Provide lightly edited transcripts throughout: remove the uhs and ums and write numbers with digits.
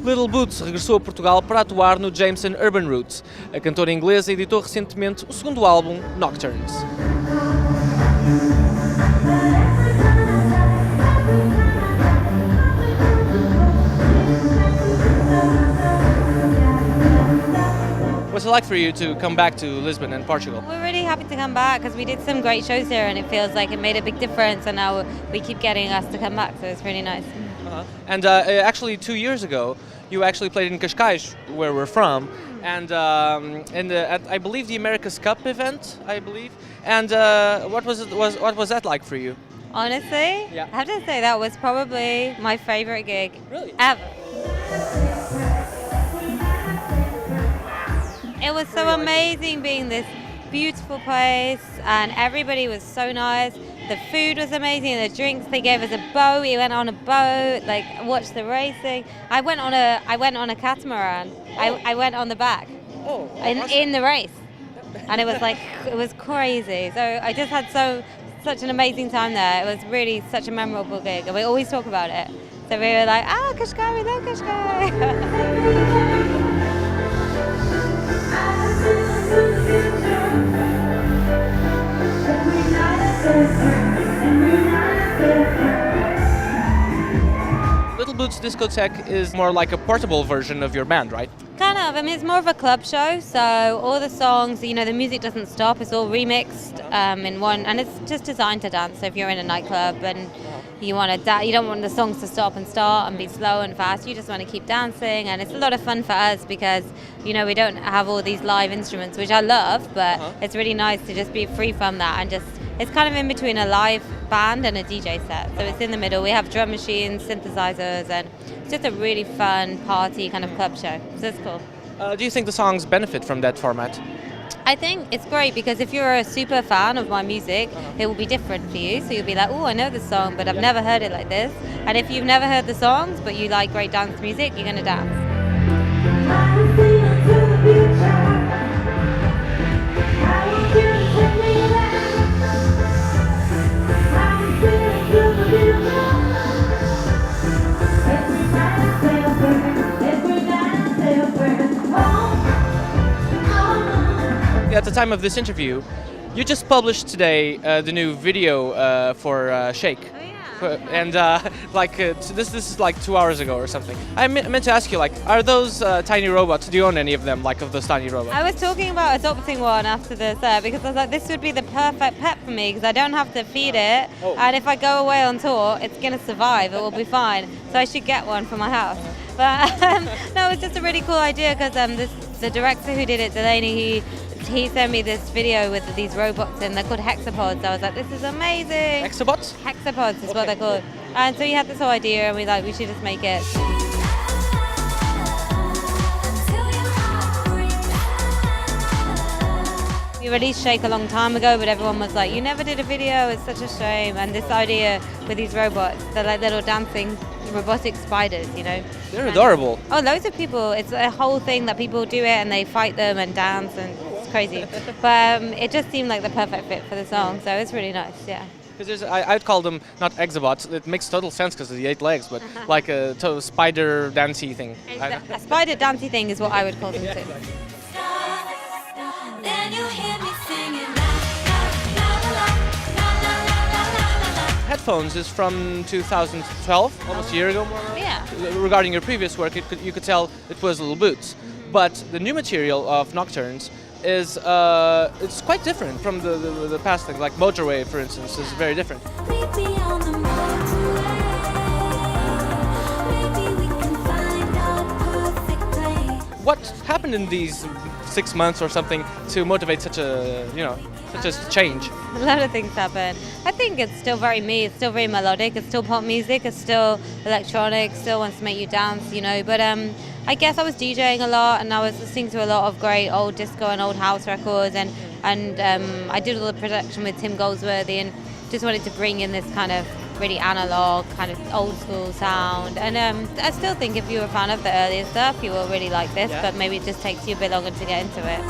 Little Boots regressou a Portugal para atuar no Jameson Urban Roots. A cantora inglesa editou recentemente o segundo álbum, Nocturnes. What's it like for you to come back to Lisbon and Portugal? We're really happy to come back because we did some great shows here and it feels like it made a big difference, and now we keep getting us to come back, so it's really nice. And actually 2 years ago, you actually played in Cascais, where we're from, and at, I believe, the America's Cup event, I believe. And what was that like for you? Honestly, Yeah. I have to say that was probably my favorite gig Really? ever. It was so amazing being this beautiful place, and everybody was so nice. The food was amazing, the drinks, they gave us a boat, we went on a boat, like watched the racing. I went on a catamaran. I went on the back in the race. And it was crazy. So I just had such an amazing time there. It was really such a memorable gig, and we always talk about it. So we were like, Cascais, we love Cascais. Little Boots Discotheque is more like a portable version of your band, right? Kind of. I mean, it's more of a club show, so all the songs, the music doesn't stop. It's all remixed in one, and it's just designed to dance. So if you're in a nightclub and you want to you don't want the songs to stop and start and be slow and fast. You just want to keep dancing, and it's a lot of fun for us because we don't have all these live instruments, which I love, but it's really nice to just be free from that and just. It's kind of in between a live band and a DJ set, so it's in the middle. We have drum machines, synthesizers, and it's just a really fun party kind of club show. So it's cool. Do you think the songs benefit from that format? I think it's great because if you're a super fan of my music, it will be different for you. So you'll be like, oh, I know this song, but I've never heard it like this. And if you've never heard the songs, but you like great dance music, you're going to dance. At the time of this interview, you just published today the new video for Shake. Oh, yeah. And this is like 2 hours ago or something. I meant to ask you, are those tiny robots? Do you own any of them, of those tiny robots? I was talking about adopting one after this because I was like, this would be the perfect pet for me because I don't have to feed it, and if I go away on tour, it's going to survive. It will be fine. So I should get one for my house. But no, it was just a really cool idea because the director who did it, Delaney, he sent me this video with these robots and they're called hexapods. I was like, this is amazing. Hexabots? Hexapods is what they're called. And so he had this whole idea and we should just make it. We released Shake a long time ago, but everyone was like, you never did a video, it's such a shame. And this idea with these robots, they're like little dancing robotic spiders, They're adorable. Oh, loads of people. It's a whole thing that people do it and they fight them and dance, and it's crazy. But it just seemed like the perfect fit for the song, so it's really nice, yeah. Because I'd call them not exobots. It makes total sense because of the 8 legs, but like a spider dancey thing. A spider dancey thing is what I would call them too. Then you hear me singing. Headphones is from 2012, almost a year ago more or less. Yeah. Regarding your previous work, you could tell it was Little Boots. But the new material of Nocturnes is it's quite different from the past thing. Like Motorway, for instance, is very different. What happened in these 6 months or something to motivate such a change? A lot of things happen. I think it's still very me. It's still very melodic. It's still pop music. It's still electronic. Still wants to make you dance, But I guess I was DJing a lot, and I was listening to a lot of great old disco and old house records, and I did all the production with Tim Goldsworthy, and just wanted to bring in this kind of really analog, kind of old school sound. And I still think if you're a fan of the earlier stuff, you will really like this, but maybe it just takes you a bit longer to get into it.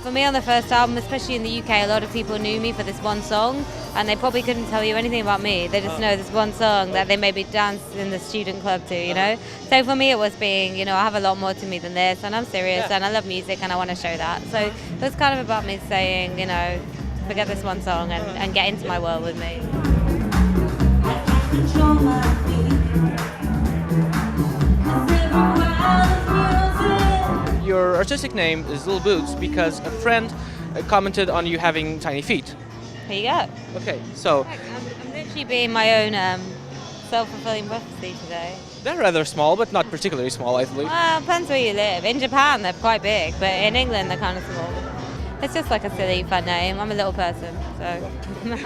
For me on the first album, especially in the UK, a lot of people knew me for this one song, and they probably couldn't tell you anything about me. They just know this one song that they maybe dance in the student club to, you know? So for me it was being, you know, I have a lot more to me than this, and I'm serious, and I love music, and I want to show that. So it was kind of about me saying, you know, forget this one song and get into my world with me. Your artistic name is Little Boots because a friend commented on you having tiny feet. Here you go. Okay, so I'm literally being my own self-fulfilling prophecy today. they're rather small, but not particularly small, I believe. Well, depends where you live. In Japan, they're quite big, but in England, they're kind of small. It's just like a silly, fun name. I'm a little person, so.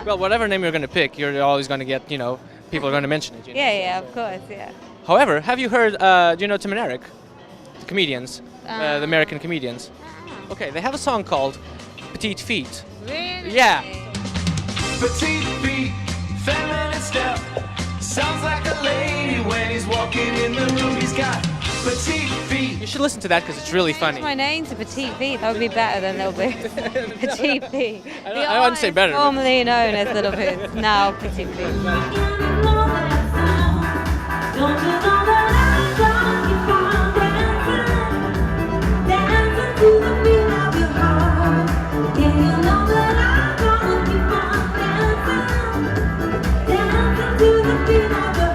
Well, whatever name you're going to pick, you're always going to get, you know, people are going to mention it. You know? Yeah, of course, yeah. However, have you heard, do you know Tim and Eric? The comedians, the American comedians. Okay, they have a song called Petite Feet. Really? Yeah. Petite feet, feminine step. Sounds like a lady when he's walking in the room. He's got petite feet. You should listen to that because it's really funny. Change my name to Petite Feet. That would be better than Little Boots. Petite Feet. I wouldn't say better. Formerly known as Little Boots, now Petite Feet. To the beat of your